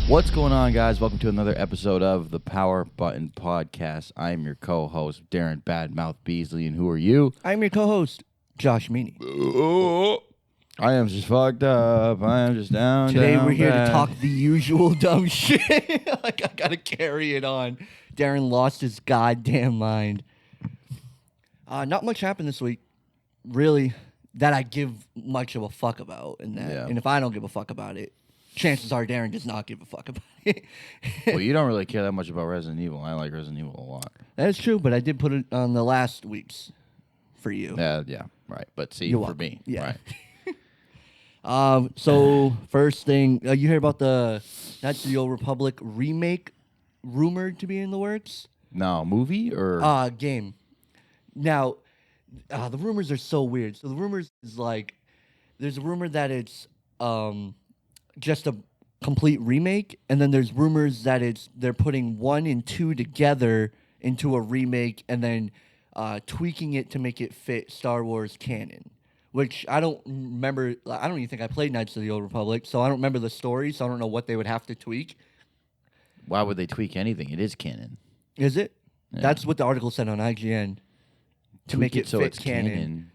What's going on, guys? Welcome to another episode of the Power Button Podcast. I'm your co-host, Darren Badmouth Beasley, and who are you? I'm your co-host, Josh Meany. I am just fucked up. I am just down. Today down we're here bad. to talk the usual dumb shit. Like, I gotta carry it on. Darren lost his goddamn mind. Not much happened this week, really, that I give much of a fuck about. And if I don't give a fuck about it, chances are Darren does not give a fuck about it. Well, you don't really care that much about Resident Evil. I like Resident Evil a lot. That is true, but I did put it on the last week's for you. Yeah, right. But see, You're for welcome. me, Yeah. right. So first thing, you hear about the Knights of the Old Republic remake rumored to be in the works? No, movie or Game. Now, the rumors are so weird. So the rumors is like, there's a rumor that it's just a complete remake, and then there's rumors that they're putting 1 and 2 together into a remake, and then tweaking it to make it fit Star Wars canon. Which I don't remember. I don't even think I played Knights of the Old Republic, so I don't remember the story. So I don't know what they would have to tweak. why would they tweak anything? It is canon. Is it? Yeah. That's what the article said on IGN. To make it so fit it's canon.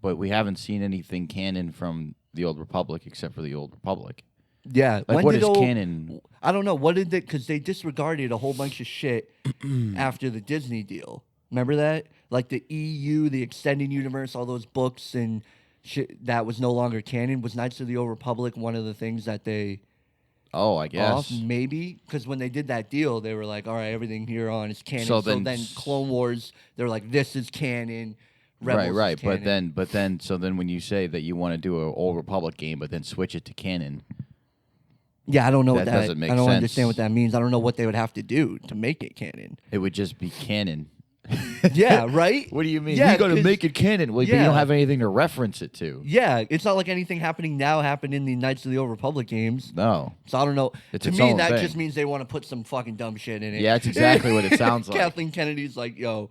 But we haven't seen anything canon from the Old Republic except for the Old Republic. Yeah. Like, what is canon? I don't know. What did they? Because they disregarded a whole bunch of shit after the Disney deal. Remember that? Like the EU, the Extended Universe, all those books and shit that was no longer canon. Was Knights of the Old Republic one of the things that they Oh, I guess. off? Maybe. Because when they did that deal, they were like, all right, everything here on is canon. So So then then Clone Wars, they're like, this is canon. Rebels is Right. canon. But then, when you say that you want to do an Old Republic game, but then switch it to canon, Yeah, I don't know that what that. doesn't make I don't sense. understand what that means. I don't know what they would have to do to make it canon. it would just be canon. Yeah, right. What do you mean? Yeah, you got to 'cause- make it canon. Well, but you yeah. don't have anything to reference it to. Yeah, it's not like anything happening now happened in the Knights of the Old Republic games. No. So I don't know. It's to its me, own that thing. just means they want to put some fucking dumb shit in it. Yeah, that's exactly what it sounds like. Kathleen Kennedy's like, yo,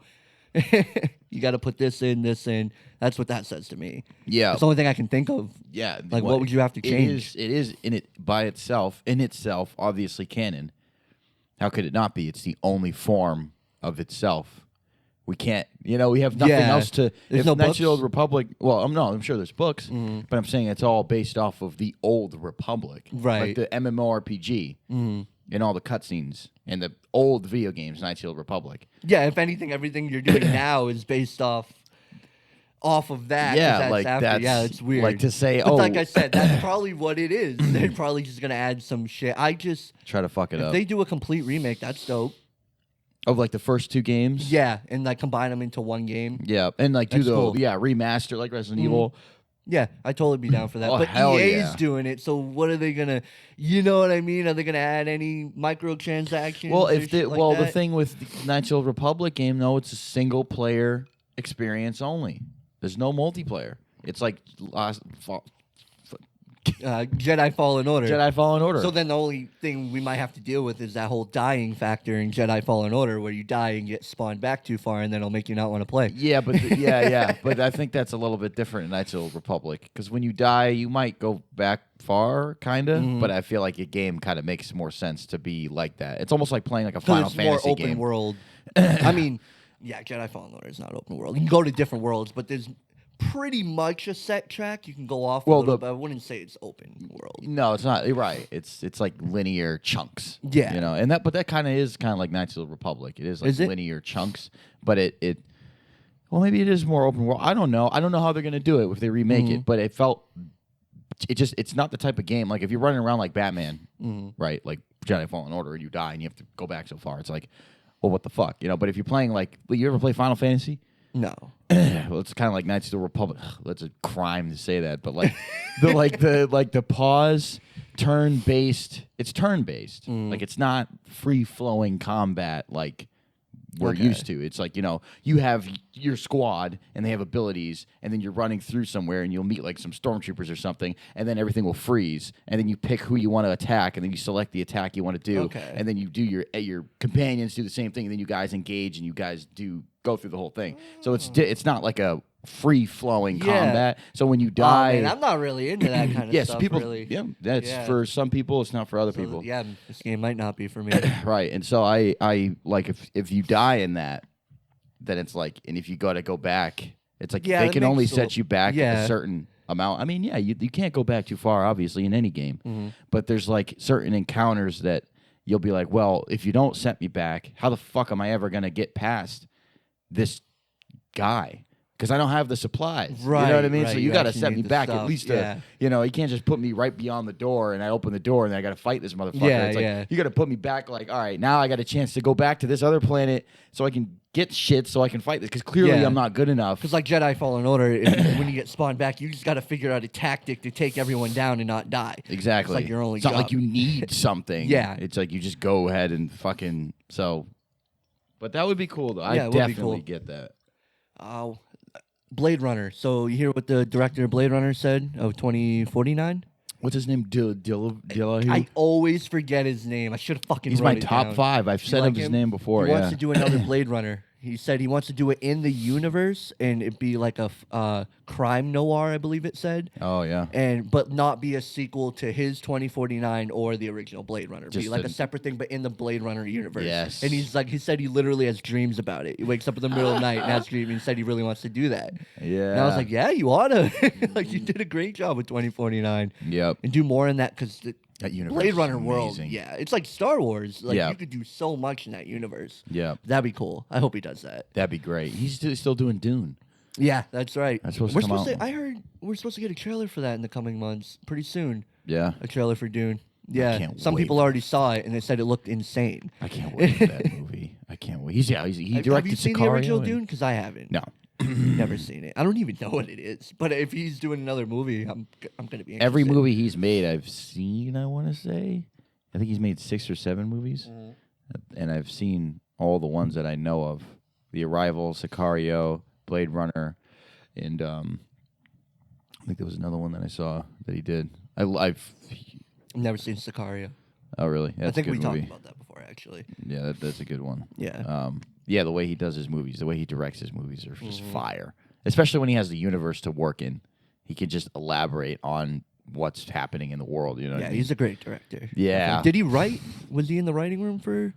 you got to put this in, this in. That's what that says to me. Yeah. That's the only thing I can think of. Yeah. Like, what would you have to change? It is in itself, obviously canon. How could it not be? It's the only form of itself. We can't, we have nothing Yeah. else to. There's if no Knights of the Old books? Republic, well, I'm sure there's books, but I'm saying it's all based off of the Old Republic. Like Right. the MMORPG and all the cutscenes and the old video games, Knights of the Old Republic. Yeah, if anything, everything you're doing now is based off of that. 'cause Yeah, that's like after. that's Yeah, it's weird. Like to say, But like I said, that's probably what it is. They're probably just gonna add some shit. try to fuck it If up. they do a complete remake, that's dope. Of like the first two games. Yeah, and like combine them into one game. Yeah, and like do That's the cool. remaster like Resident Evil. Yeah, I'd totally be down for that. Oh, but hell EA's yeah. doing it, so what are they gonna? You know what I mean? Are they gonna add any microtransactions? Well, or if shit like the that? thing with the Knights of the Old Republic game, though, it's a single player experience only. There's no multiplayer. It's like Jedi Fallen Order. Jedi Fallen Order. So then the only thing we might have to deal with is that whole dying factor in Jedi Fallen Order, where you die and get spawned back too far, and then it'll make you not want to play. yeah, but but I think that's a little bit different in Knights of the Old Republic because when you die, you might go back far, kind of. Mm-hmm. But I feel like a game kind of makes more sense to be like that. It's almost like playing like a So Final it's Fantasy more open game. world. I mean, yeah, Jedi Fallen Order is not open world. You can go to different worlds, but there's pretty much a set track. You can go off Well, a little bit. I wouldn't say it's open world. No, it's not. You're right. It's like linear chunks. Yeah. and that kind of is kind of like Knights of the Republic. It is like Is it? linear chunks, but it well maybe it is more open world. I don't know. I don't know how they're gonna do it if they remake Mm-hmm. it, but it's not the type of game like if you're running around like Batman, right? Like Jedi Fallen Order, and you die and you have to go back so far. It's like, well, what the fuck, But if you're playing like, you ever play Final Fantasy? No. Well, it's kind of like Knights of the Republic. That's a crime to say that, but like the pause turn based. It's turn based. Like it's not free flowing combat like we're Okay. used to. It's like, you have your squad and they have abilities, and then you're running through somewhere and you'll meet like some stormtroopers or something, and then everything will freeze, and then you pick who you want to attack, and then you select the attack you want to do, Okay. and then you do your companions do the same thing, and then you guys engage and you guys do go through the whole thing. So it's not like a free flowing Yeah. combat. So when you Oh, die, man, I'm not really into that kind of yes, stuff. people. really. Yeah, that's Yeah. for some people. It's not for other So, people. yeah, this game might not be for me. Right. And so I like if you die in that, then it's like, and if you got to go back, it's like Yeah, they that can only makes set you back yeah. a certain amount. I mean, yeah, you can't go back too far, obviously, in any game. Mm-hmm. But there's like certain encounters that you'll be like, well, if you don't set me back, how the fuck am I ever gonna get past this guy? Because I don't have the supplies. Right, you know what I mean? So right, you you got to actually set need me the back at stuff, least. yeah. You can't just put me right beyond the door, and I open the door, and I got to fight this motherfucker. Yeah, it's like, yeah. you got to put me back. Like, all right, now I got a chance to go back to this other planet, so I can get shit, so I can fight this. Because clearly Yeah. I'm not good enough. Because like Jedi Fallen Order, when you get spawned back, you just got to figure out a tactic to take everyone down and not die. Exactly. It's like your only It's not like job. you need something. Yeah. It's like you just go ahead and fucking so. But that would be cool though. Yeah, I it would be definitely cool. get that. Oh, Blade Runner. So you hear what the director of Blade Runner said of 2049? What's his name? Dilla. I always forget his name. I should have fucking. He's wrote my it top down. 5. I've You said like his him? name before. He Yeah. wants to do another Blade Runner. He said he wants to do it in the universe, and it'd be like a crime noir, I believe it said. Oh yeah. But not be a sequel to his 2049 or the original Blade Runner. Be Just like a- a separate thing, but in the Blade Runner universe. Yes. And he said he literally has dreams about it. He wakes up in the middle of the night and has dreams, and he said he really wants to do that. Yeah. And I was like, yeah, you oughta. Like, you did a great job with 2049. Yep. And do more in that, because the That universe Blade is Runner world, amazing. yeah, it's like Star Wars. Like, Yeah. you could do so much in that universe. Yep. That'd be cool. I hope he does that. That'd be great. He's still doing Dune. Yeah, that's right. That's supposed to we're come supposed out. to. I heard we're supposed to get a trailer for that in the coming months, pretty soon. Yeah. A trailer for Dune. Yeah, can't some wait. people already saw it and they said it looked insane. I can't wait for that movie. I can't wait. He directed Have you seen the original Sicario and- Dune? Because I haven't. No. Never seen it. I don't even know what it is. But if he's doing another movie, I'm gonna be interested. Every movie he's made, I've seen. I want to say, I think he's made 6 or 7 movies, and I've seen all the ones that I know of: The Arrival, Sicario, Blade Runner, and I think there was another one that I saw that he did. I've never seen Sicario. oh really? That's I think a we good talked movie. about that before, actually. Yeah, that's a good one. Yeah. Yeah, the way he does his movies, the way he directs his movies are just Mm-hmm. fire. Especially when he has the universe to work in, he can just elaborate on what's happening in the world. You know? what Yeah, I mean? he's a great director. Yeah. Did he write? Was he in the writing room for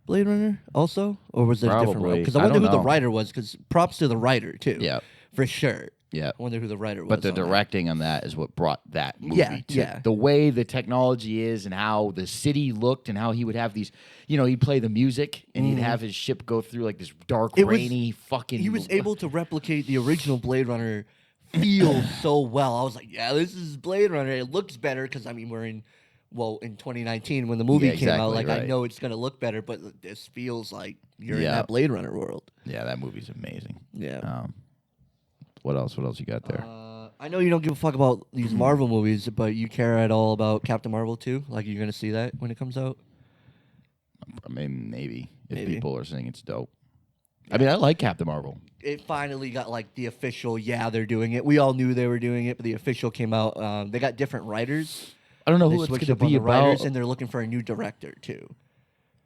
Blade Runner also, or was it a different role? Probably. Because I I wonder don't who the know. writer was. Because props to the writer too. Yeah. for sure. Yeah. I wonder who the writer was. But the on that. directing on that is what brought that movie Yeah, to yeah. the way the technology is and how the city looked and how he would have these, he'd play the music and he'd have his ship go through like this dark, It was- rainy fucking. He was able to replicate the original Blade Runner feel so well. I was like, yeah, this is Blade Runner. It looks better because we're in 2019 when the movie Yeah, came out. exactly, Like, I right. know it's gonna look better, but this feels like you're in Yeah. that Blade Runner world. Yeah, that movie's amazing. Yeah. What else? What else you got there? I know you don't give a fuck about these Marvel movies, but you care at all about Captain Marvel too? Like, you're gonna see that when it comes out? I mean, maybe if Maybe. people are saying it's dope. I mean, I like Captain Marvel. It finally got like the official. Yeah, they're doing it. We all knew they were doing it, but the official came out. They got different writers. I don't know They who it's switched going to up on be the writers, about. and they're looking for a new director too.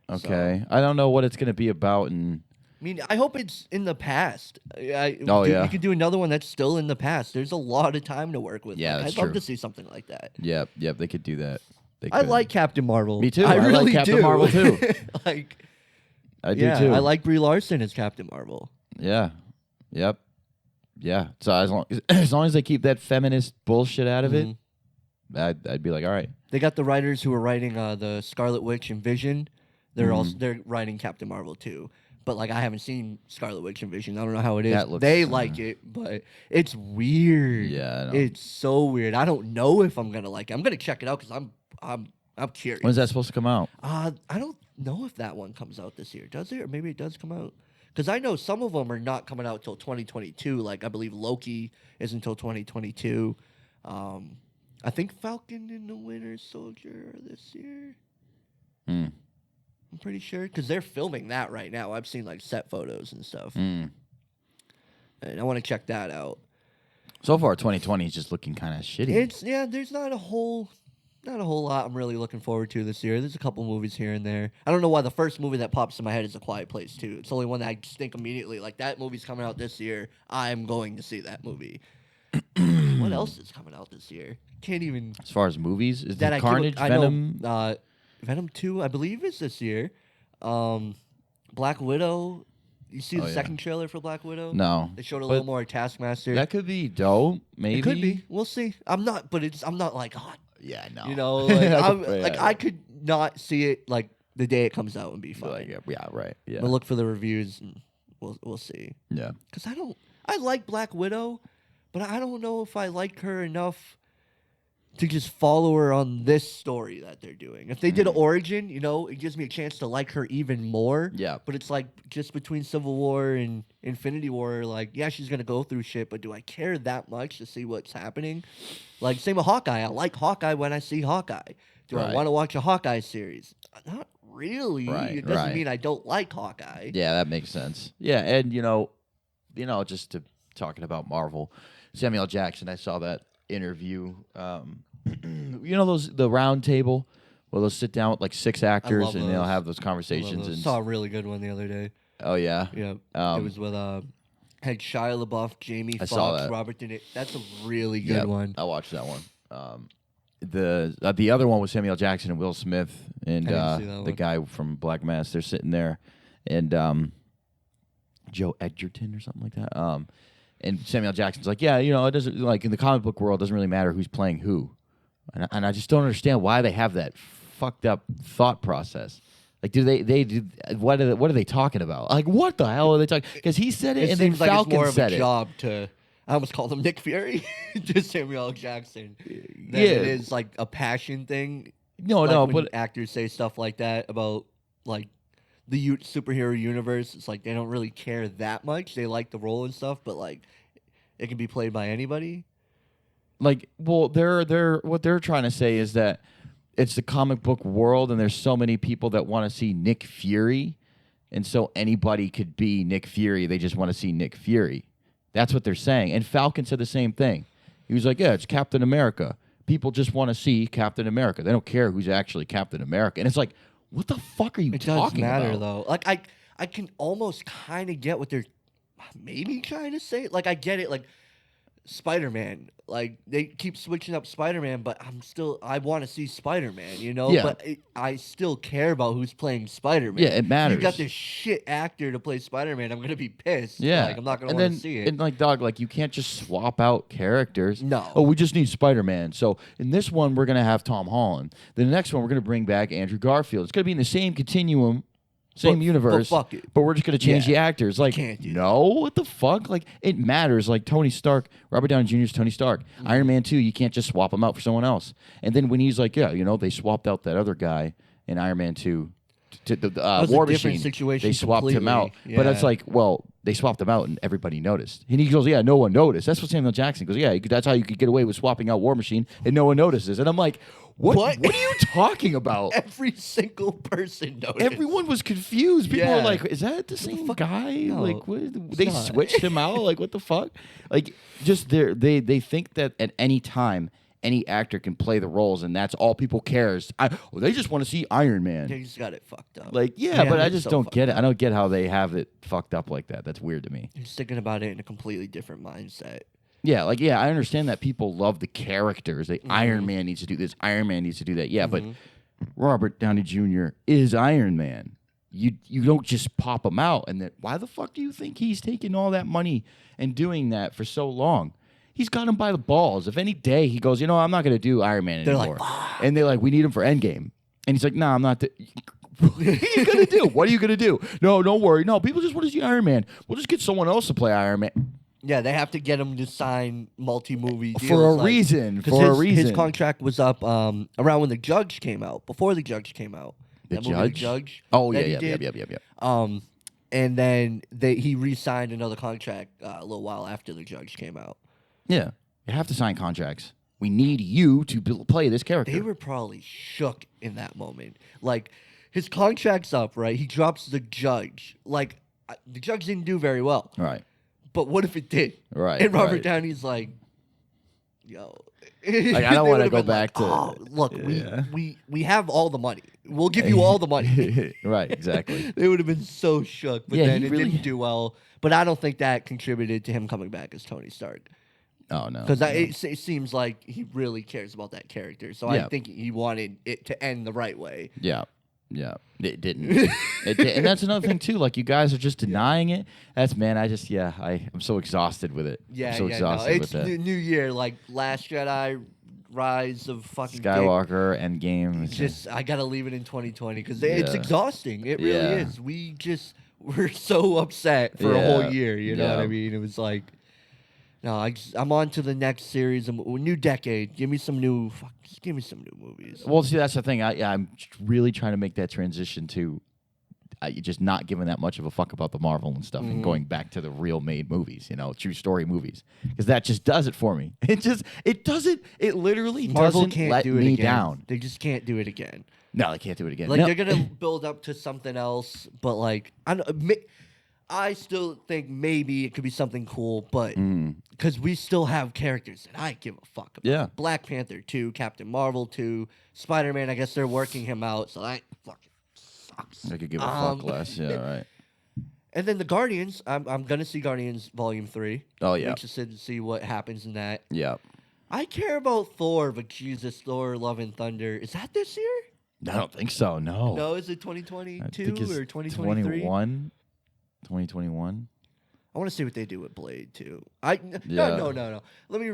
Okay, I don't know what it's going to be about, and I mean, I hope it's in the past. yeah. You could do another one that's still in the past. There's a lot of time to work with. Yeah, Like, that's I'd love true. to see something like that. yep, they could do that. They I could. like Captain Marvel. Me too. I I like really Captain do. Marvel, too. Like, I do yeah, too. I like Brie Larson as Captain Marvel. Yeah, yep, yeah. So as long as they keep that feminist bullshit out of it, I'd be like, all right. They got the writers who are writing the Scarlet Witch and Vision. They're writing Captain Marvel too. But like, I haven't seen Scarlet Witch and Vision. I don't know how it is. That looks, They like it, but it's weird. Yeah, I know. It's so weird. I don't know if I'm gonna like it. I'm gonna check it out because I'm curious. When's that supposed to come out? I don't know if that one comes out this year. Does it? Or maybe it does come out. Because I know some of them are not coming out till 2022. Like, I believe Loki is until 2022. I think Falcon and the Winter Soldier are this year. I'm pretty sure. Because they're filming that right now. I've seen, like, set photos and stuff. And I want to check that out. So far, 2020 is just looking kind of shitty. There's not a whole Not a whole lot I'm really looking forward to this year. There's a couple movies here and there. I don't know why the first movie that pops in my head is A Quiet Place 2. It's the only one that I just think immediately, like, that movie's coming out this year. I'm going to see that movie. What else is coming out this year? Can't even... As far as movies, is that the I Carnage, keep, Venom? I know, Venom 2, I believe, is this year. Black Widow... You see the second trailer for Black Widow? No. They showed a But little more Taskmaster. that could be dope, maybe. It could be. We'll see. I'm not like, oh, Yeah, I know. you know, like, I could not see it like the day it comes out and be fine. Like, yeah, right. Yeah. But look for the reviews and we'll see. Yeah. Because I like Black Widow, but I don't know if I like her enough to just follow her on this story that they're doing. If they did an origin, you know, it gives me a chance to like her even more. Yeah. But it's like just between Civil War and Infinity War, like, yeah, she's gonna go through shit, but do I care that much to see what's happening? Like, same with Hawkeye. I like Hawkeye when I see Hawkeye. Do I want to watch a Hawkeye series? Not really. Right, It doesn't right. mean I don't like Hawkeye. Yeah, that makes sense. Yeah, and you know, just to talking about Marvel, Samuel L. Jackson. I saw that interview. You know the round table where they'll sit down with like 6 actors and they'll have those conversations. I And saw a really good one the other day. oh yeah, Yeah, it was with had Shia LaBeouf, Jamie saw Foxx, that. Robert De Niro. That's a really good one. I watched that one. The other one was Samuel L. Jackson and Will Smith and I didn't see that the one. guy from Black Mass. They're sitting there, and Joe Edgerton or something like that. And Samuel L. Jackson's like, yeah, you know, it doesn't, like, in the comic book world, it doesn't really matter who's playing who, and I just don't understand why they have that fucked up thought process. Like, what are they talking about? Like, what the hell are they talking? Because he said it, It and then seems like Falcon it's more of said a it. job to. I almost called him Nick Fury to Samuel L. Jackson. That Yeah. it is like a passion thing. No, Like no, when but actors say stuff like that about like the superhero universe. It's like they don't really care that much. They like the role and stuff, but like it can be played by anybody. like, well, they're what they're trying to say is that it's the comic book world, and there's so many people that want to see Nick Fury, and so anybody could be Nick Fury. They just want to see Nick Fury. That's what they're saying. And Falcon said the same thing. He was like, yeah, it's Captain America. People just want to see Captain America. They don't care who's actually Captain America. And it's like, what the fuck are you It does talking matter about? though. Like I can almost kind of get what they're maybe trying to say. Like I get it. Like Spider-Man. Like they keep switching up Spider-Man, but I want to see Spider-Man. You know. Yeah. But I still care about who's playing Spider-Man. Yeah, it matters. You got this shit actor to play Spider-Man. I'm gonna be pissed. Yeah. Like I'm not gonna and want then, to see it. And like, dog, like, you can't just swap out characters. No. Oh, we just need Spider-Man. So in this one, we're going to have Tom Holland. The next one, we're going to bring back Andrew Garfield. It's going to be in the same continuum, same universe. fuck it. But we're just going to change Yeah. the actors. Like, can't do that. no, what the fuck? Like, it matters. Like, Tony Stark, Robert Downey Jr. is Tony Stark. Mm-hmm. Iron Man 2, you can't just swap him out for someone else. And then when he's like, yeah, you know, they swapped out that other guy in Iron Man 2 to the was a War different Machine. situation They swapped him out. completely. But it's Yeah. like, well, they swapped him out and everybody noticed. And he goes, yeah, no one noticed. That's what Samuel Jackson goes, yeah, that's how you could get away with swapping out War Machine and no one notices. And I'm like, what are you talking about? Every single person noticed. Everyone was confused. People were Yeah. like, is that the same guy? No, like, they not. switched him out? Like, what the fuck? Like, just they think that at any time, any actor can play the roles, and that's all people cares. They just want to see Iron Man. They just got it fucked up. Like, yeah, but I it's just so don't fucked get it. up. I don't get how they have it fucked up like that. That's weird to me. He's thinking about it in a completely different mindset. Yeah, like, yeah, I understand that people love the characters. Like, Iron Man needs to do this. Iron Man needs to do that. Yeah, but Robert Downey Jr. is Iron Man. You don't just pop him out. And then why the fuck do you think he's taking all that money and doing that for so long? He's got him by the balls. If any day he goes, you know, I'm not going to do Iron Man They're anymore. like, and they're like, we need him for Endgame. And he's like, no, I'm not. What are you going to do? What are you going to do? No, don't worry. No, people just want to see Iron Man. We'll just get someone else to play Iron Man. Yeah, they have to get him to sign multi-movie deals. For a reason. 'cause For a reason. His contract was up around when The Judge came out. Before The Judge came out. The That movie, Judge? The Judge. Oh, that yeah, he yeah, did. yeah. And then he re-signed another contract a little while after The Judge came out. Yeah. You have to sign contracts. We need you to play this character. They were probably shook in that moment. Like, his contract's up, right? He drops The Judge. Like, The Judge didn't do very well. Right. But what if it did? Right, And Robert right. Downey's like, yo. Like, I don't They want to would've go been back to. oh, look, Yeah. we have all the money. We'll give you all the money. Right, exactly. They would have been so shook, but Yeah, then he it really- didn't do well. But I don't think that contributed to him coming back as Tony Stark. Oh no, Because no. it seems like he really cares about that character. So Yeah. I think he wanted it to end the right way. Yeah. Yeah. It didn't. And that's another thing too. Like, you guys are just denying it. That's, man. I'm so exhausted with it. Yeah, I'm so yeah, exhausted no. with It's that. New Year, like Last Jedi, Rise of fucking Skywalker, Endgame. it's Just I gotta leave it in 2020 because it's Yeah. exhausting. It really Yeah. is. We're so upset for a whole Yeah. year. You know what I Yeah. mean? It was like, no, I'm on to the next series, a new decade. Give me some new, just give me some new movies. Well, see, that's the thing. I'm really trying to make that transition to just not giving that much of a fuck about the Marvel and stuff, Mm-hmm. and going back to the real made movies, true story movies, because that just does it for me. It doesn't. It literally Marvel doesn't can't let do it me again. down. They just can't do it again. No, they can't do it again. Like No. they're gonna build up to something else, but like I still think maybe it could be something cool, but because we still have characters that I give a fuck about. Yeah. Black Panther 2, Captain Marvel 2, Spider-Man. I guess they're working him out, so that fucking sucks. I could give a fuck less. Yeah, right. And then the Guardians. I'm gonna see Guardians Volume 3. Oh, I'm yeah. interested to see what happens in that. Yeah. I care about Thor, but Jesus, Thor: Love and Thunder. Is that this year? I don't think so. No. No, is it I 2022 think it's or 2023? 2021. I want to see what they do with Blade too. No. Let me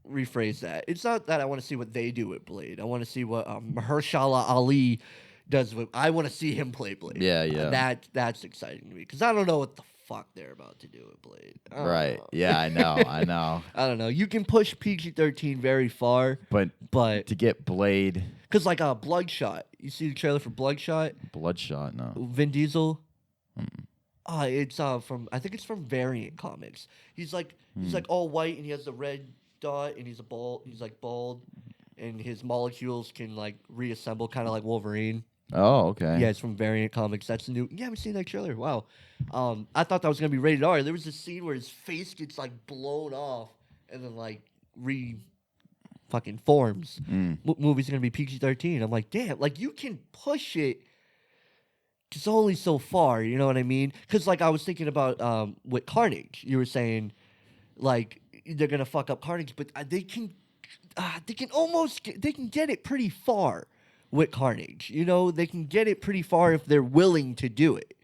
rephrase that. It's not that I want to see what they do with Blade. I want to see what Mahershala Ali does with. I want to see him play Blade. Yeah, yeah. That's exciting to me because I don't know what the fuck they're about to do with Blade. I don't Right. know. Yeah, I know. I know. I don't know. You can push PG-13 very far, But but to get Blade, because like Bloodshot, you see the trailer for Bloodshot, Bloodshot, no. Vin Diesel. It's from I think it's from Variant Comics. He's like all white and he has the red dot and he's like bald and his molecules can like reassemble kind of like Wolverine. Oh, okay. Yeah, it's from Variant Comics. That's new. You haven't seen that trailer? Wow. I thought that was gonna be rated R. There was a scene where his face gets like blown off and then like fucking forms. Movie's gonna be PG-13. I'm like, damn, like you can push it. It's only so far, you know what I mean? Because like I was thinking about with Carnage, you were saying like they're gonna fuck up Carnage, but they can get it pretty far with Carnage. You know, they can get it pretty far if they're willing to do it.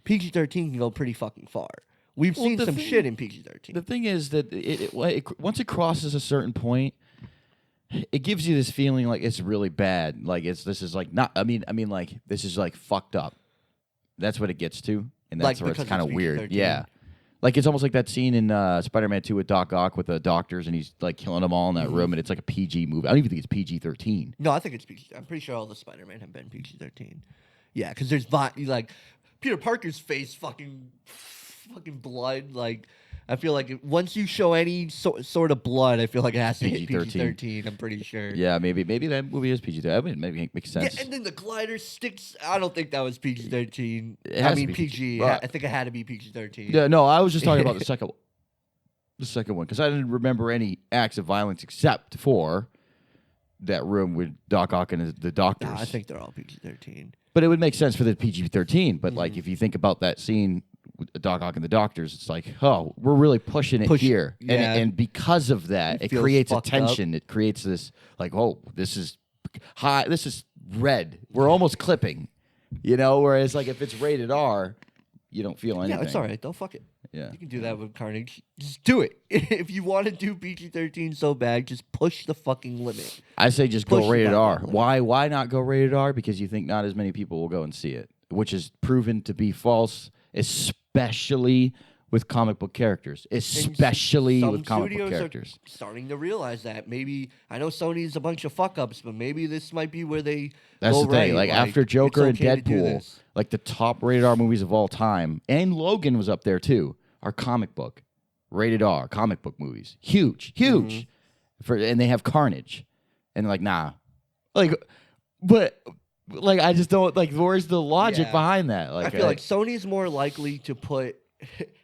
PG-13 can go pretty fucking far. We've seen some shit in PG-13. The thing is that once it crosses a certain point, it gives you this feeling like it's really bad. Like this is like not. I mean, like this is like fucked up. That's what it gets to, and that's Like, where it's because kind of it's weird. PG-13. Yeah, like it's almost like that scene in Spider-Man 2 with Doc Ock with the doctors, and he's like killing them all in that room, and it's like a PG movie. I don't even think it's PG-13. No, I think it's PG. I'm pretty sure all the Spider-Man have been PG-13. Yeah, because there's like Peter Parker's face, fucking blood. Like I feel like once you show any sort of blood, I feel like it has to hit PG-13. PG-13. I'm pretty sure. Yeah, maybe that movie is PG-13. That would maybe make sense. Yeah, and then the glider sticks. I don't think that was PG-13. It has I to mean be PG. Well, I think it had to be PG-13. Yeah, no, I was just talking about the second one. The second one, because I didn't remember any acts of violence except for that room with Doc Ock and the doctors. Nah, I think they're all PG-13. But it would make sense for the PG-13. But like, if you think about that scene with Doc Ock and the doctors, it's like, oh, we're really pushing it here, yeah. and because of that, It it feels creates a fucked up. tension. It creates this like, oh, this is high. This is red. We're almost clipping, Whereas like if it's rated R, you don't feel anything. Yeah, it's all right. Don't fuck it. Yeah. You can do that with Carnage. Just do it. If you want to do PG-13 so bad, just push the fucking limit. I say just Push go the rated button R. limit. Why not go rated R? Because you think not as many people will go and see it, which is proven to be false, especially with comic book characters. Especially Some with comic book studios characters. are starting to realize that. Maybe I know Sony's a bunch of fuck ups, but maybe this might be where they That's go the thing. right. Like after Joker it's and okay to do Deadpool, this. like the top rated R movies of all time, and Logan was up there too, are comic book. Rated R, comic book movies. Huge. Mm-hmm. And they have Carnage. And like, nah. But I just don't where's the logic Yeah. behind that? Like I feel like Sony's more likely to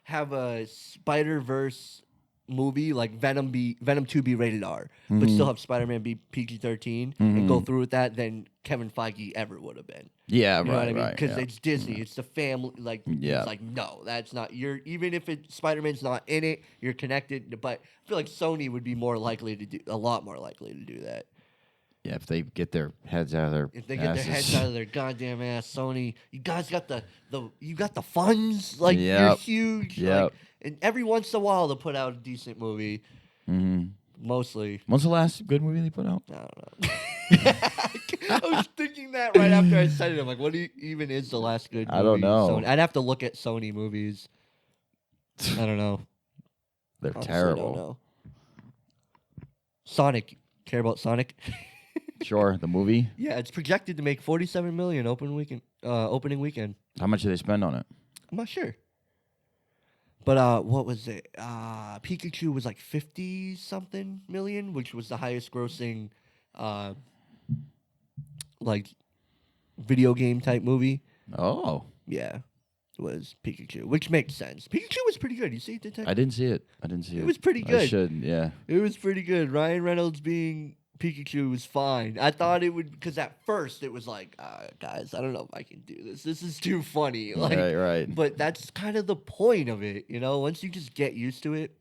have a Spider-Verse movie, like Venom 2 be rated R, but still have Spider-Man be PG-13 and go through with that than Kevin Feige ever would have been. Yeah, You know what I mean? right. Because Yeah. it's Disney, it's the family. Like, Yeah. it's like, no, that's not. You're even if Spider-Man's not in it, you're connected. But I feel like Sony would be a lot more likely to do that. Yeah, if they get their heads out of their If they get their asses. heads out of their goddamn ass, Sony, you guys got you got the funds, like you're Yep. huge. Yep. Like, and every once in a while they'll put out a decent movie. Mostly, When's the last good movie they put out? I don't know. I was thinking that right after I said it. I'm like, what even is the last good movie? I don't know. Sony? I'd have to look at Sony movies. I don't know. They're Honestly, terrible. Don't know. Sonic. Care about Sonic? Sure, the movie. Yeah, it's projected to make $47 million opening weekend. How much did they spend on it? I'm not sure. But what was it? Pikachu was like 50-something million, which was the highest grossing like video game type movie. Oh, Yeah. It was Pikachu, which makes sense. Pikachu was pretty good. You see it, Detective? I didn't see it. It was pretty good. I should, yeah. It was pretty good. Ryan Reynolds being Pikachu was fine. I thought it would, because at first it was like, guys, I don't know if I can do this. This is too funny. Like, Right. But that's kind of the point of it, you know. Once you just get used to it,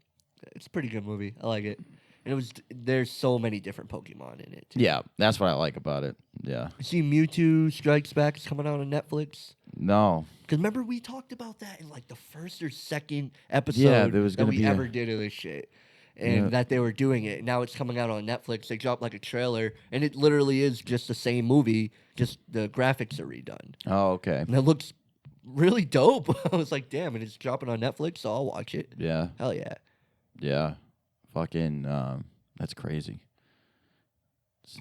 it's a pretty good movie. I like it. And there's so many different Pokemon in it, too. Yeah, that's what I like about it. Yeah. You see Mewtwo Strikes Back is coming out on Netflix. No. Because remember, we talked about that in like the first or second episode there was that gonna we be ever did of this shit. And that they were doing it. Now it's coming out on Netflix. They dropped like a trailer, and it literally is just the same movie, just the graphics are redone. Oh, okay. And it looks really dope. I was like, damn, and it's dropping on Netflix, so I'll watch it. Yeah. Hell yeah. Yeah. Fucking, that's crazy.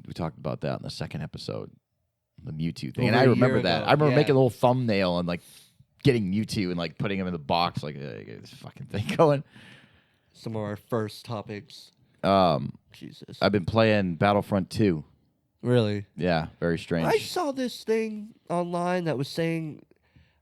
We talked about that in the second episode, the Mewtwo thing. And Over I a remember year that. ago, I remember yeah. making a little thumbnail and like getting Mewtwo and like putting him in the box, like get this fucking thing going. Some of our first topics. Jesus. I've been playing Battlefront 2. Really? Yeah, very strange. I saw this thing online that was saying,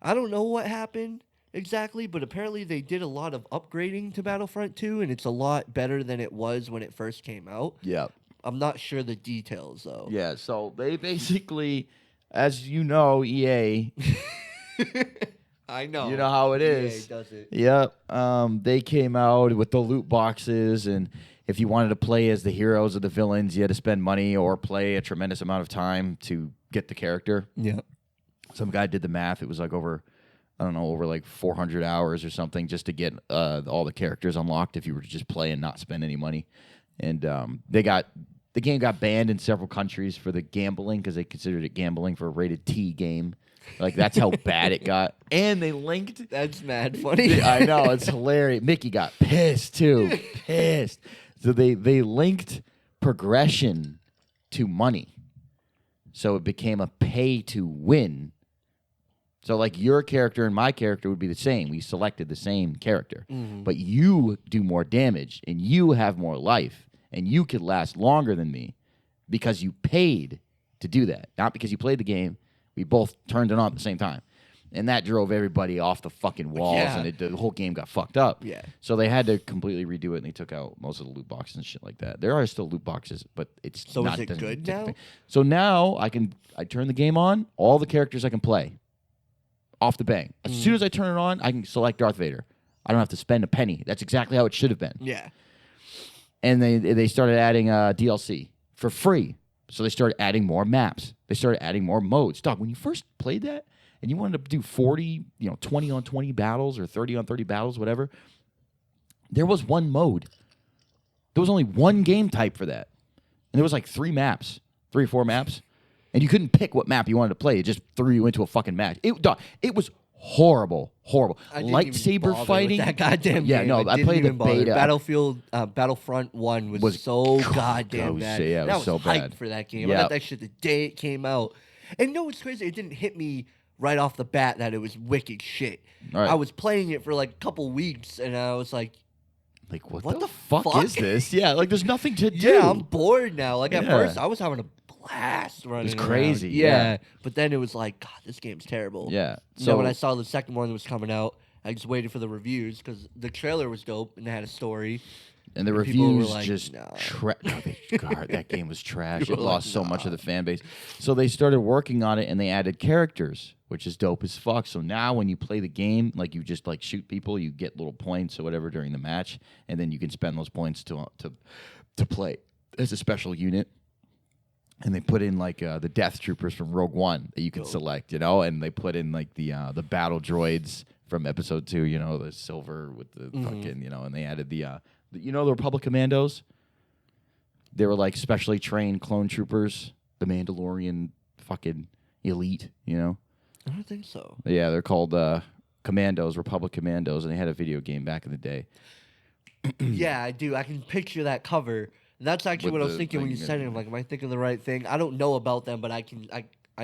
I don't know what happened exactly, but apparently they did a lot of upgrading to Battlefront 2, and it's a lot better than it was when it first came out. Yeah. I'm not sure the details, though. Yeah, so they basically, as you know, EA, I know. you know how it is. EA does it. Yep. They came out with the loot boxes, and if you wanted to play as the heroes or the villains, you had to spend money or play a tremendous amount of time to get the character. Yeah. Some guy did the math. It was like over like 400 hours or something just to get all the characters unlocked if you were to just play and not spend any money. And the game got banned in several countries for the gambling because they considered it gambling for a rated T game. Like, that's how bad it got. And they linked. That's mad funny. I know, it's hilarious. Mickey got pissed too. Pissed. So they linked progression to money. So it became a pay to win. So like your character and my character would be the same. We selected the same character. But you do more damage and you have more life and you could last longer than me because you paid to do that. Not because you played the game. We both turned it on at the same time. And that drove everybody off the fucking walls, Yeah. and the whole game got fucked up. Yeah. So they had to completely redo it, and they took out most of the loot boxes and shit like that. There are still loot boxes, but it's So not. is it doesn't good take now? thing. So now I turn the game on, all the characters I can play, off the bang. As soon as I turn it on, I can select Darth Vader. I don't have to spend a penny. That's exactly how it should have been. Yeah. And they started adding DLC for free. So they started adding more maps. They started adding more modes. Dog, when you first played that and you wanted to do 40, 20 on 20 battles or 30 on 30 battles, whatever, there was one mode. There was only one game type for that. And there was like 3 or 4 maps. And you couldn't pick what map you wanted to play. It just threw you into a fucking match. It was horrible. I didn't even Lightsaber bother with fighting. that goddamn Yeah, game. no, I didn't played the even bother. beta. Battlefront 1 was so goddamn bad. Yeah, it And I was so hyped bad. for that game. I Yeah. got that shit the day it came out. And you know what's crazy? It didn't hit me right off the bat that it was wicked shit. Right. I was playing it for like a couple weeks, and I was like, Like, what What the the fuck fuck? is this? Yeah, like there's nothing to do. yeah, I'm bored now. Like at Yeah. first, I was having a blast running around. crazy, Yeah. yeah. But then it was like, God, this game's terrible. Yeah. So when I saw the second one that was coming out, I just waited for the reviews because the trailer was dope and it had a story. And the And people were reviews like, just "No." God, that game was trash. It People were like, lost so much of "Nah." the fan base. So they started working on it, and they added characters, which is dope as fuck. So now when you play the game, like you just like shoot people, you get little points or whatever during the match, and then you can spend those points to play as a special unit. And they put in like the Death Troopers from Rogue One that you can select, you know, and they put in like the battle droids from Episode 2, you know, the silver with the fucking, you know, and they added the Republic Commandos. They were like specially trained clone troopers, the Mandalorian fucking elite, you know. I don't think so. Yeah, they're called Commandos, Republic Commandos, and they had a video game back in the day. Yeah, I do. I can picture that cover. And that's actually With what I was the thinking when you thing said it. and- I'm like, am I thinking the right thing? I don't know about them, but I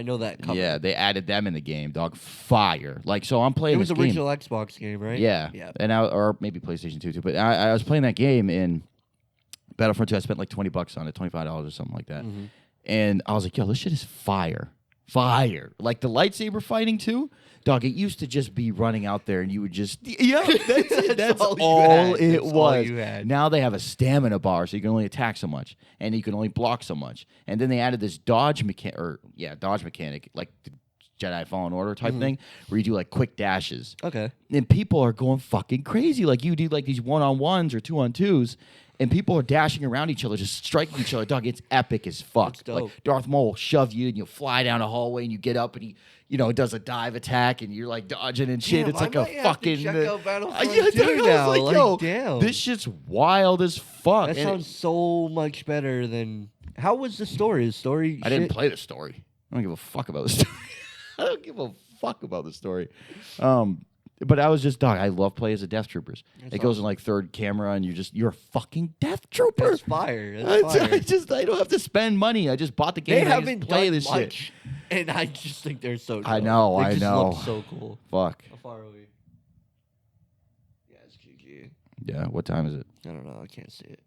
know that cover. Yeah, they added them in the game, dog. Fire. Like, so I'm playing It was this the game. original Xbox game, right? Yeah. Yeah. And or maybe PlayStation 2 too. But I was playing that game in Battlefront 2. I spent like $20 on it, $25 or something like that. Mm-hmm. And I was like, yo, this shit is fire. Fire. Like the lightsaber fighting too. Dog, it used to just be running out there and you would just yeah, that's it. That's all you all had. it That's was. all you had. Now they have a stamina bar, so you can only attack so much. And you can only block so much. And then they added this dodge mechanic, like the Jedi Fallen Order type thing, where you do like quick dashes. Okay. And people are going fucking crazy. Like you do like these 1-on-1s or 2-on-2s, and people are dashing around each other, just striking each other. Dog, it's epic as fuck. That's dope. Like Darth Maul will shove you and you'll fly down a hallway and you get up and he, you know, does a dive attack and you're like dodging and shit. Damn, it's like I a might have to fucking check out Battlefront yeah, 2 dog, I was now. like, Like, yo, damn. this shit's wild as fuck. That And sounds so much better than. How was the story? The story. I didn't shit? play the story. I don't give a fuck about the story. I don't give a fuck about the story. But I was just, dog, I love playing as a Death Troopers. That's It goes in like third camera and you're a fucking Death Trooper. That's fire. That's I fire. don't have to spend money. I just bought the game They and I haven't just play done this shit. much, and I just think they're so. Dope. I know, They I just know. Look so cool. Fuck. How far are we? Yeah, it's GG. Yeah, what time is it? I don't know. I can't see it.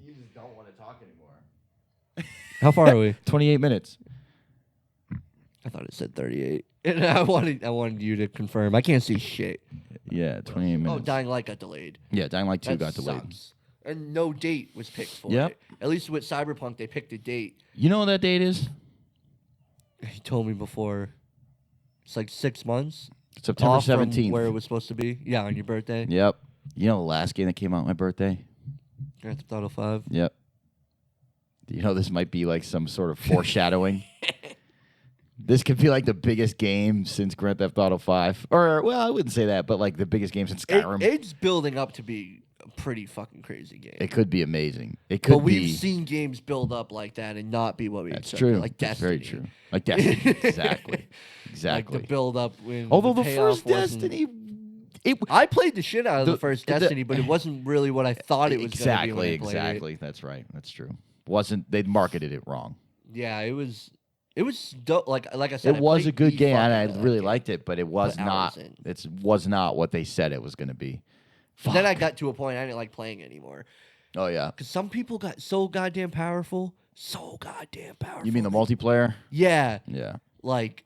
You just don't want to talk anymore. How far are we? 28 minutes. I thought it said 38. And I wanted you to confirm. I can't see shit. Yeah, 28 minutes. Oh, Dying Light got delayed. Yeah, Dying Light 2 That got delayed. sucks. And no date was picked for Yep. it. At least with Cyberpunk, they picked a date. You know what that date is? He told me before. It's like 6 months. September off from 17th. where it was supposed to be. Yeah, on your birthday. Yep. You know the last game that came out on my birthday? Grand Theft Auto 5. Yep. You know this might be like some sort of foreshadowing. This could be like the biggest game since Grand Theft Auto 5. Or, well, I wouldn't say that, but like the biggest game since Skyrim. It's building up to be a pretty fucking crazy game. It could be amazing. It could But be. we've seen games build up like that and not be what we That's expected. true. Like That's Destiny. very true. Like Destiny. Exactly. Like Exactly. the build up when Although the, the payoff first wasn't- Destiny. It, I played the shit out of the The- first the- Destiny, but it wasn't really what I thought it was exactly, going to be when I played it. exactly. That's right. That's true. Wasn't they marketed it wrong? Yeah, it was dope. Like I said, It I was played a good the game, fuck and out I of that really game. liked it. But it was Put not. hours in. It was not what they said it was going to be. Then I Fuck. got to a point I didn't like playing anymore Oh yeah. because some people got so goddamn powerful, so goddamn powerful. You mean the multiplayer? Yeah, Yeah. like,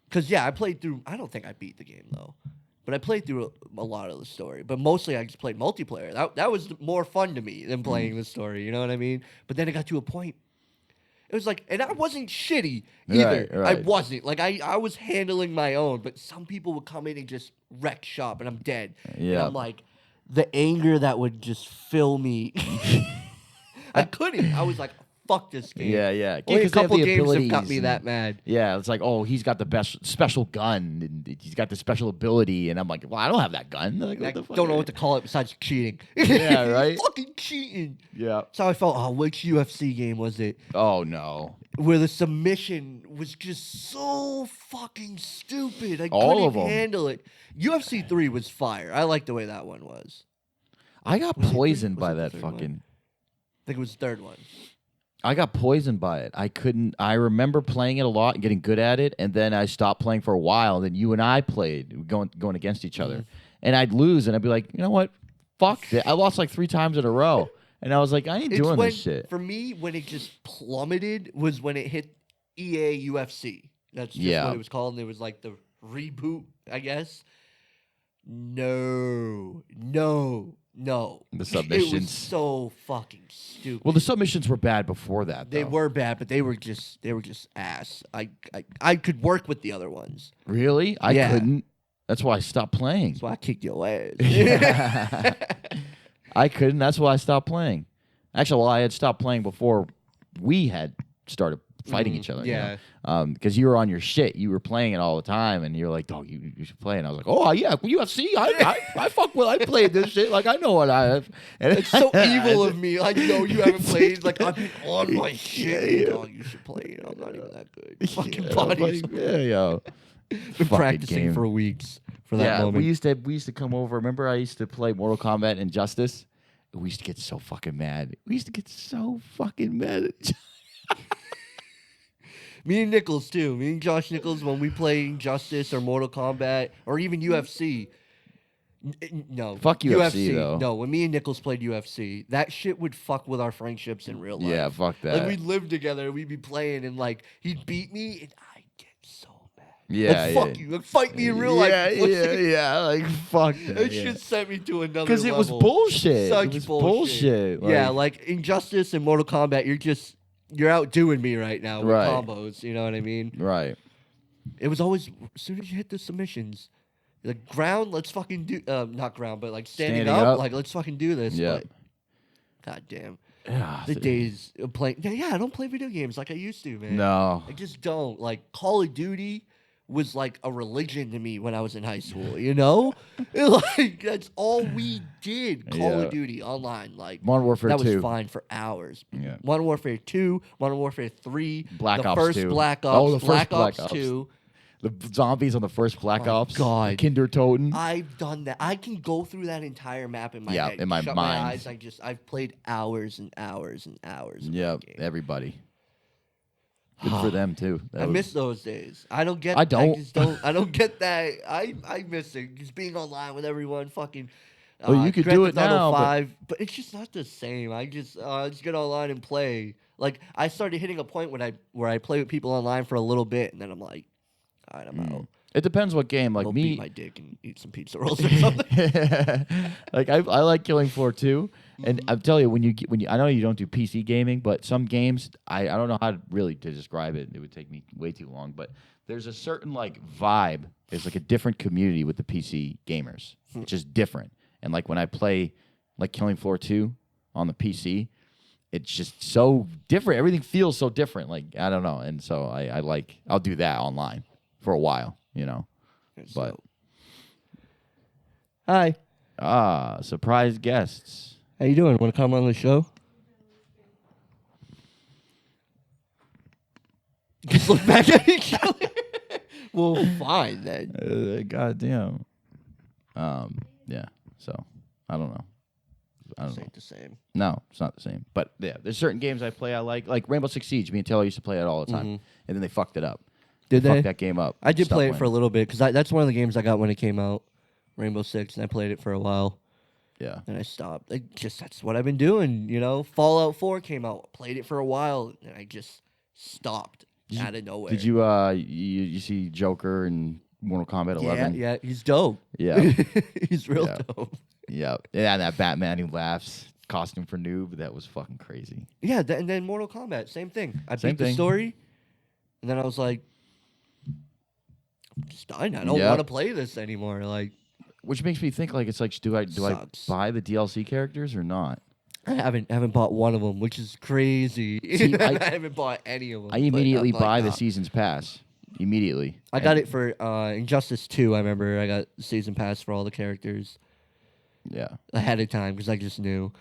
because I played through. I don't think I beat the game though, but I played through a lot of the story. But mostly I just played multiplayer. That was more fun to me than playing the story. You know what I mean? But then it got to a point. It was like, and I wasn't shitty either. Right, right. I wasn't. Like, I was handling my own, but some people would come in and just wreck shop, and I'm dead. And Yeah. I'm like, the anger that would just fill me. I couldn't. I was like, fuck this game. Yeah, yeah. Only a 'Cause they have couple the games have got abilities me and- that mad. Yeah, it's like, oh, he's got the best special gun, and he's got the special ability, and I'm like, well, I don't have that gun. Like, I what the fuck? don't know what to call it besides cheating. Yeah, right? Fucking cheating. Yeah. That's how I felt. Oh, which UFC game was it? Oh no. Where the submission was just so fucking stupid. I All couldn't of 'em. handle it. UFC 3 was fire. I like the way that one was. I got Was it poisoned was by it the that third one? fucking. I think it was the third one. I got poisoned by it. I couldn't. I remember playing it a lot and getting good at it, and then I stopped playing for a while. And then you and I played, going against each other, and I'd lose, and I'd be like, you know what? Fuck it. I lost like 3 times in a row, and I was like, I ain't doing when, this shit. For me, when it just plummeted was when it hit EA UFC. That's just Yeah. what it was called. And it was like the reboot, I guess. No. No. The It was submissions. so fucking stupid. Well, the submissions were bad before that. They though. were bad, but they were just ass. I could work with the other ones. Really? I Yeah. couldn't. That's why I stopped playing. That's why I kicked your ass. I couldn't. That's why I stopped playing. Actually, well, I had stopped playing before we had started fighting each other. yeah. Because you were on your shit. You were playing it all the time, and you're like, "Dog, you should play." And I was like, "Oh yeah, UFC. I fuck with. I played this shit. Like I know what I have." And It's so evil of me. I know you haven't played. Like I've been on my shit. Yeah. Dog, you should play it. I'm not even that good. Fucking Yeah, bodies. like, yeah, yo. Been Fucking practicing game. for weeks for that Yeah, moment. we used to come over. Remember, I used to play Mortal Kombat and Injustice. We used to get so fucking mad. We used to get so fucking mad. Me and Nichols too. Me and Josh Nichols when we play Injustice or Mortal Kombat or even UFC. No, Fuck UFC, though. No, when me and Nichols played UFC, that shit would fuck with our friendships in real life. Yeah, fuck that. Like we'd live together, and we'd be playing, and like he'd beat me, and I'd get so mad. Yeah, like, yeah. fuck you. Like, fight me in real life. Yeah. Like fuck that. That shit sent me to another level. Because it was bullshit. Such it was bullshit. bullshit. Yeah, like Injustice and Mortal Kombat, you're outdoing me right now with Right. combos. You know what I mean? Right. It was always as soon as you hit the submissions, like ground, let's fucking do not ground, but like standing up, like let's fucking do this. Yeah. But, God damn. Yeah. The days of playing I don't play video games like I used to, man. No. I just don't. Like Call of Duty was like a religion to me when I was in high school, you know? Like that's all we did. Call Yeah. of Duty online. Like Modern Warfare that 2. was fine for hours. Yeah. Modern Warfare 2, Modern Warfare 3, Black the Ops first 2. Black Ops, Oh, the first Black Black Ops Ops. 2. The zombies on the first Black my Ops. God. Kinder Toten. I've done that. I can go through that entire map in my Yeah, head. in my Shut mind. My eyes. I've played hours and hours and hours. of Yeah, that game. everybody. Good for them too. I miss those days. I don't get. I don't. I just don't. I don't get that. I miss it. Just being online with everyone. Fucking. Well, you could Grand do it Theft Auto now, but- 5, but it's just not the same. I just get online and play. Like I started hitting a point where I play with people online for a little bit, and then I'm like, all right, I'm out. It depends what game. Like Go me, beat my dick and eat some pizza rolls or something. like I like Killing Floor too, and Mm-hmm. I'm telling you when you I know you don't do PC gaming, but some games I don't know how to describe it. It would take me way too long, but there's a certain like vibe. There's like a different community with the PC gamers. It's just different. And like when I play like Killing Floor 2 on the PC, it's just so different. Everything feels so different. Like I don't know, and so I'll do that online for a while, you know. But Hi, surprise guests. how you doing? Want to come on the show? Just look back at each other. Well, fine then. Goddamn. Yeah. So I don't know. I don't This know. ain't the same. No, it's not the same. But yeah, there's certain games I play I like Rainbow Six Siege. Me and Taylor used to play it all the time, and then they fucked it up. Did they? Fucked that game up. I did Stopped play it for a playing. little bit because that's one of the games I got when it came out, Rainbow Six, and I played it for a while. Yeah. And I stopped. That's what I've been doing, you know. Fallout 4 came out, played it for a while, and I just stopped out of nowhere. Did you you see Joker and Mortal Kombat 11? Yeah, he's dope. Yeah. He's real Yeah. dope. Yeah. Yeah, and that Batman who laughs costume for noob, that was fucking crazy. Yeah, and then Mortal Kombat, same thing. I Same beat the thing. story, and then I was like, I'm just done. I don't Yep. want to play this anymore. Like, Which makes me think like it's like do I Sucks. buy the DLC characters or not? I haven't bought one of them, which is crazy. See, I I- haven't bought any of them. I immediately buy the season. season's pass. Immediately. I got it for Injustice 2. I remember I got the season pass for all the characters Yeah. ahead of time because I just knew.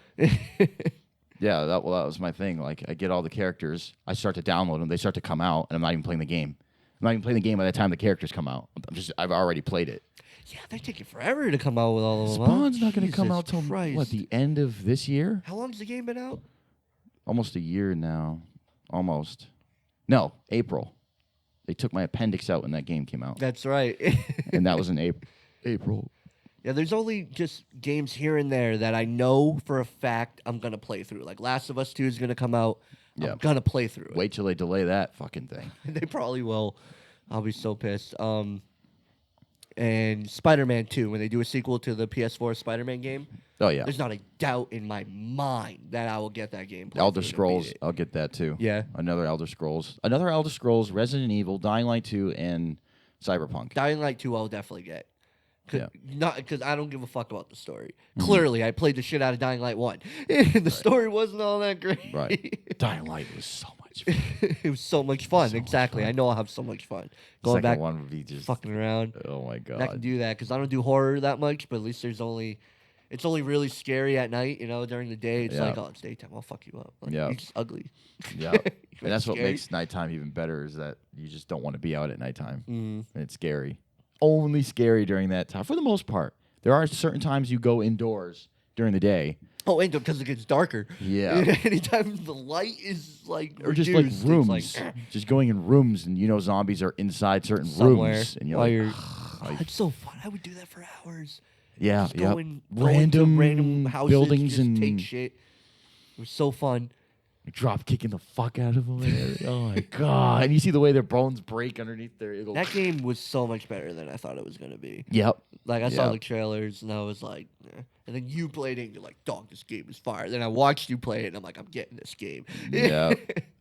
Yeah, that was my thing. Like, I get all the characters, I start to download them, they start to come out, and I'm not even playing the game. I'm not even playing the game by the time the characters come out. I've already played it. Yeah, they take it forever to come out with all of them. Spawn's not going to come Jesus out till Christ. what, the end of this year? How long's the game been out? Almost a year now. Almost. No, April. They took my appendix out when that game came out, That's right. and that was in April. Yeah, there's only just games here and there that I know for a fact I'm gonna play through. Like Last of Us 2 is gonna come out. Yeah. I'm gonna play through it. Wait till they delay that fucking thing. They probably will. I'll be so pissed. And Spider-Man 2, when they do a sequel to the PS4 Spider-Man game, Oh yeah. There's not a doubt in my mind that I will get that game. Elder Scrolls, I'll get that too. Yeah. Another Elder Scrolls, Resident Evil, Dying Light 2, and Cyberpunk. Dying Light 2, I'll definitely get. Yeah. Not because I don't give a fuck about the story. Clearly, I played the shit out of Dying Light 1, and the story wasn't all that great. Right. Dying Light was so much fun. It was so much fun. So much exactly. fun. I know I'll have so much fun going Second back, one would be just fucking around. Oh my I can god. do that because I don't do horror that much. But at least it's only really scary at night. During the day, it's Yeah. like, oh, it's daytime. I'll fuck you up. Like, Yeah. You're just ugly. Yeah. And that's what makes nighttime even better is that you just don't want to be out at nighttime. And it's scary. Only scary during that time for the most part. There are certain times you go indoors during the day. Oh, and because it gets darker. Yeah. Anytime the light is like Or just reduced, like rooms. it's like, just going in rooms and zombies are inside certain somewhere rooms. And you're while like, you're. like, It's so fun. I would do that for hours. yeah, Just yeah. going to Random random houses, buildings just and take shit. It was so fun. drop kicking the fuck out of them. Oh my god! And you see the way their bones break underneath their. That game was so much better than I thought it was gonna be. Yep. Like I saw Yep. the trailers and I was like, eh. And then you played it and you're like, dog, this game is fire. Then I watched you play it and I'm like, I'm getting this game. Yeah.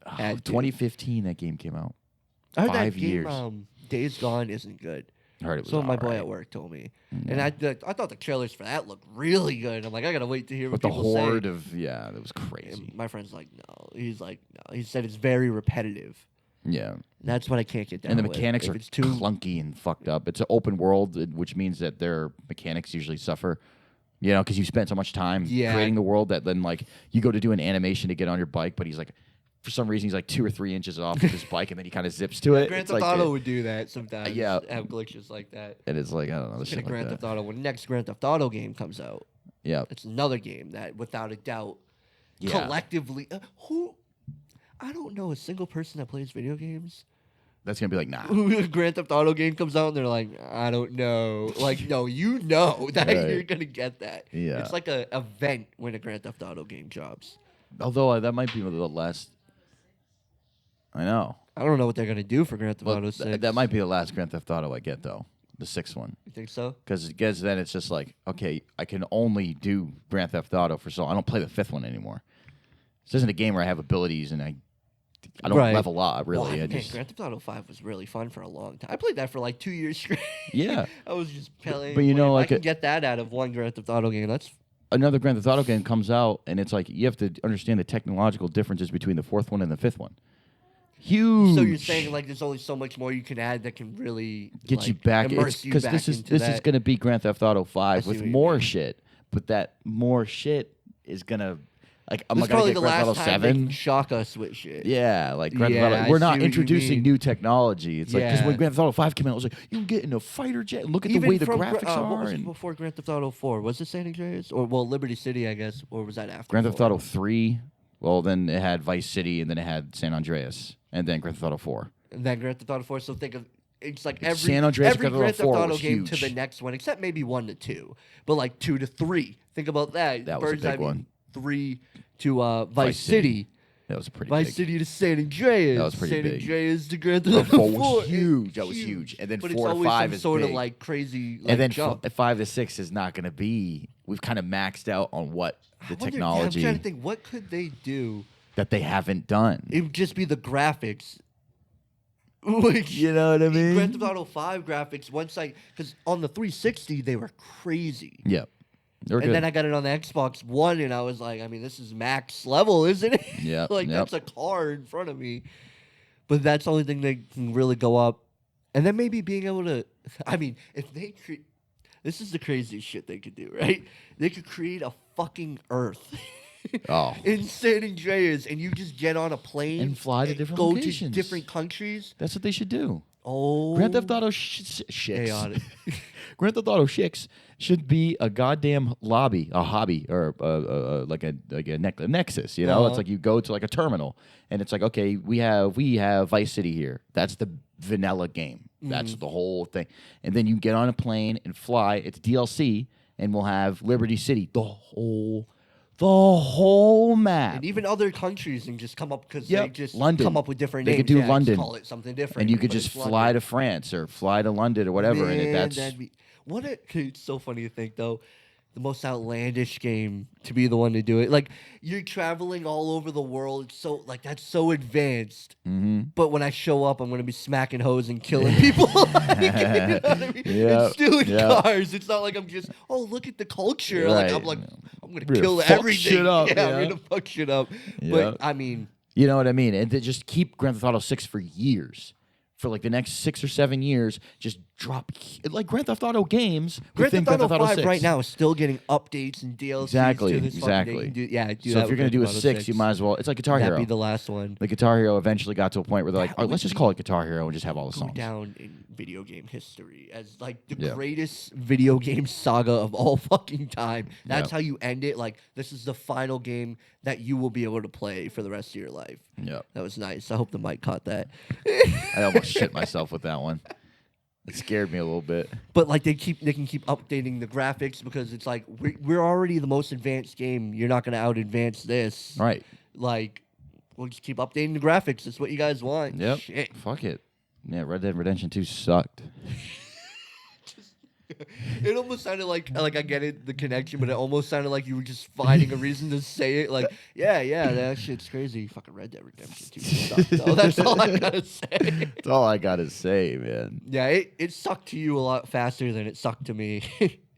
Had to. 2015, that game came out. I heard 5 that game, years. Days Gone isn't good. I heard it was. So my boy alright. at work told me, and I thought the trailers for that looked really good. I'm like, I gotta wait to hear what But the people say. horde of that was And crazy. my friend's like, no. He's like, no. He said it's very repetitive. Yeah. That's what I can't get down. And the with. mechanics If are it's too clunky and fucked up. It's an open world, which means that their mechanics usually suffer. Because you spent so much time creating the world that then, like, you go to do an animation to get on your bike, but he's like, for some reason, he's like 2 or 3 inches off of his bike, and then he kind of zips to it. Grand It's Theft like Auto would do that sometimes. yeah. Have glitches like that. And it's like, I don't know. Speaking Shit of like Grand that. Theft Auto, when the next Grand Theft Auto game comes out, Yeah. it's another game that, without a doubt, Yeah. collectively, I don't know a single person that plays video games. That's going to be like, nah. A Grand Theft Auto game comes out and they're like, I don't know. Like, no, you know that Right. you're gonna get that. Yeah. It's like a event when a Grand Theft Auto game drops. Although that might be the last. I know. I don't know what they're gonna do for Grand Theft Well, Auto 6. that might be the last Grand Theft Auto I get, though. The 6th one. You think so? Because then it's just like, okay, I can only do Grand Theft Auto for so long. I don't play the 5th one anymore. This isn't a game where I have abilities and I don't Right. level up, really. Well, I man, just, Grand Theft Auto 5 was really fun for a long time. I played that for like 2 years straight. Yeah. I was just playing. but you know, playing. like I can a- get that out of one Grand Theft Auto game. That's another Grand Theft Auto game comes out, and it's like you have to understand the technological differences between the 4th one and the 5th one. Huge. so you're saying like there's only so much more you can add that can really get like, you back immerse you because back this is into this is that. going to be Grand Theft Auto 5 see with what you more mean. shit, but that more shit is gonna like I'm This is gonna probably get the Grand Theft last Auto time they 7. can shock us with shit. Yeah, like Grand Theft Yeah, Auto. I We're see not what you introducing mean. new technology. It's like because when Yeah. Grand Theft Auto 5 came out, it was like you can get in a fighter jet and look at the Even way the from graphics what are. was it And before Grand Theft Auto 4? Was it San Andreas or Liberty City? I guess, or was that after? Grand Theft 4? Auto 3. Well, then it had Vice City, and then it had San Andreas, and then Grand Theft Auto 4. And then Grand Theft Auto 4. So think of it's like It's every San Andreas, every Grand Theft Auto 4 Auto was game to huge. the next one, except maybe 1 to 2, but like 2 to 3. Think about that. That was a Bird's big Eye View, one. 3 to Vice Vice City. City. That was pretty Vice big. City to San Andreas. That was pretty San big. Andreas to Grand The Theft Auto 4 4. was huge. That was huge. And then but 4 it's to always 5 some is sort big. of like crazy like, And then jump. 5 to 6 is not going to be. We've kind of maxed out on what the I wonder- technology Yeah, I'm trying to think, what could they do? that they haven't done. It would just be the graphics. Like, You know what I mean? Grand Theft Auto 5 graphics, because on the 360 they were crazy. Yeah. They're And good. then I got it on the Xbox One, and I was like, I mean, this is max level, isn't it? Yep, like, yep. that's a car in front of me. But that's the only thing that can really go up. And then maybe being able to, I mean, if they create, this is the craziest shit they could do, right? They could create a fucking Earth. Oh. In San Andreas, and you just get on a plane And fly to different go locations. to different countries. That's what they should do. Oh, Grand Theft Auto Shicks. chaotic. Grand Theft Auto Shicks should be a goddamn hobby, or like a nexus. You know, Uh-huh. it's like you go to like a terminal, and it's like, okay, we have Vice City here. That's the vanilla game. That's the whole thing. And then you get on a plane and fly. It's DLC, and we'll have Liberty City. The whole map. And even other countries and just come up because Yep, they just London. come up with different They names. could do Yeah, just London. call it something different. and you could but just it's fly London. to France or fly to London or whatever. Man, and that's that'd be, it's so funny to think though. the most outlandish game to be the one to do it. Like you're traveling all over the world. It's so like that's so advanced. Mm-hmm. But when I show up, I'm gonna be smacking hoes and killing people. Like, you know what I mean? Yep, And stealing yep. cars. It's not like I'm just look at the culture. Right. I'm gonna We're gonna kill fuck everything. shit up, Yeah, I'm yeah. gonna fuck shit up. Yep. But I mean, You know what I mean? And to just keep Grand Theft Auto 6 for years. For like the next 6 or 7 years, just drop like Grand Theft Auto games. Grand within Theft Auto 5 6. right now is still getting updates and DLCs Exactly, to this exactly. fucking day. Yeah, do So that if you're with gonna do a Grand Theft Auto 6, you might as well. It's like Guitar That'd Hero. be the last one. The Guitar Hero eventually got to a point where they're like, That all right, would let's just be- call it Guitar Hero and just have all the Go songs. down in video game history as like the Yeah. greatest video game saga of all fucking time. That's Yep. how you end it. Like this is the final game that you will be able to play for the rest of your life. Yep. That was nice. I hope the mic caught that. I almost shit myself with that one. It scared me a little bit. But like they can keep updating the graphics because it's like we're already the most advanced game. You're not gonna out advance this. Right. Like we'll just keep updating the graphics. That's what you guys want. Yep. Shit. Fuck it. Yeah, Red Dead Redemption 2 sucked. It almost sounded like I get it, the connection, but it almost sounded like you were just finding a reason to say it. Like, yeah, that shit's crazy. Fucking Red Dead Redemption 2 sucked. though. That's all I gotta say. That's all I gotta say, man. Yeah, it sucked to you a lot faster than it sucked to me.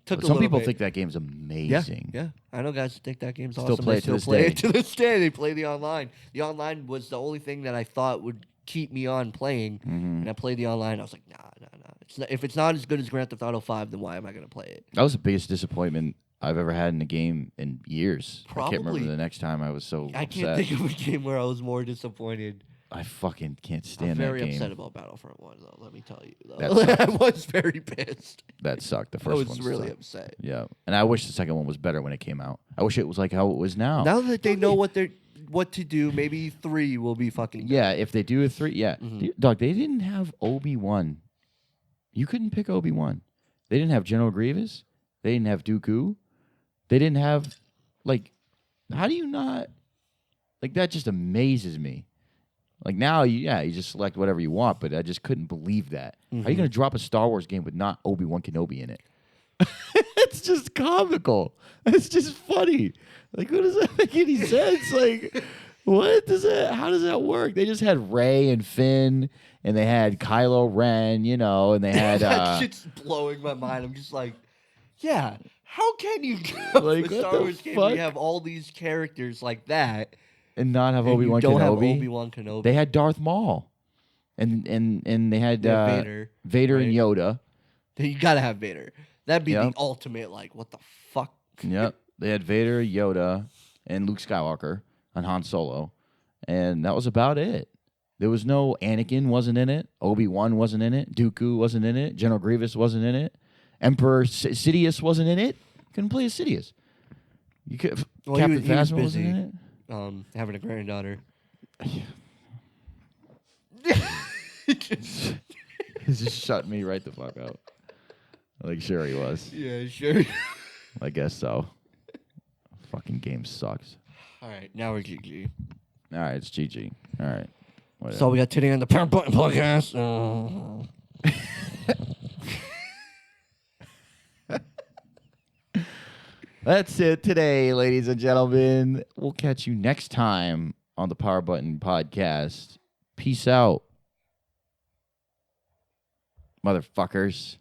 Took a Some little people bit. think that game's amazing. Yeah, I know guys think that game's Still awesome. play They it to still this play day. it to this day. They play the online. The online was the only thing that I thought would keep me on playing. Mhm. And I played the online. I was like, nah. It's not, if it's not as good as Grand Theft Auto 5, then why am I gonna play it? That was the biggest disappointment I've ever had in a game in years. I can't Probably. remember the next time I was so I can't upset. think of a game where I was more disappointed. I fucking can't I'm stand very that game. upset about Battlefront 1, though. Let me tell you, That though. sucks. I was very pissed. That sucked. The I first was one really sucked. upset. Yeah, and I wish the second one was better when it came out. I wish it was like how it was now. Now that they know what to do, maybe 3 will be fucking good. Yeah, if they do a 3, yeah. Mhm. Dog, they didn't have Obi-Wan. You couldn't pick Obi-Wan. They didn't have General Grievous. They didn't have Dooku. They didn't have, like, how do you not, like, that just amazes me. Like, now, you just select whatever you want, but I just couldn't believe that. How are you going to drop a Star Wars game with not Obi-Wan Kenobi in it? It's just comical. It's just funny. Like, what does that make any sense? Like, what does that? How does that work? They just had Rey and Finn, and they had Kylo Ren, and they had that shit's blowing my mind. I'm just like, yeah, how can you go Like, a what Star the Wars game where fuck? you have all these characters like that and not have and Obi-Wan you don't have Kenobi. Obi-Wan Kenobi? They had Darth Maul, and they had Vader, and right? Yoda. You gotta have Vader. That'd be the Yep. ultimate, like, what the fuck? Yep, they had Vader, Yoda, and Luke Skywalker and Han Solo, and that was about it. There was no Anakin wasn't in it. Obi-Wan wasn't in it. Dooku wasn't in it. General Grievous wasn't in it. Emperor Sidious wasn't in it. Couldn't play as Sidious. You could. Well, he Captain was- he was Phasma wasn't busy. in it. Having a granddaughter. He just shut me right the fuck up. Like, sure he was. Yeah, sure. I guess so. Fucking game sucks. All right, now we're GG. All right, it's GG. All right. Whatever. So we got today on the Power Button Podcast. That's it today, ladies and gentlemen. We'll catch you next time on the Power Button Podcast. Peace out, motherfuckers.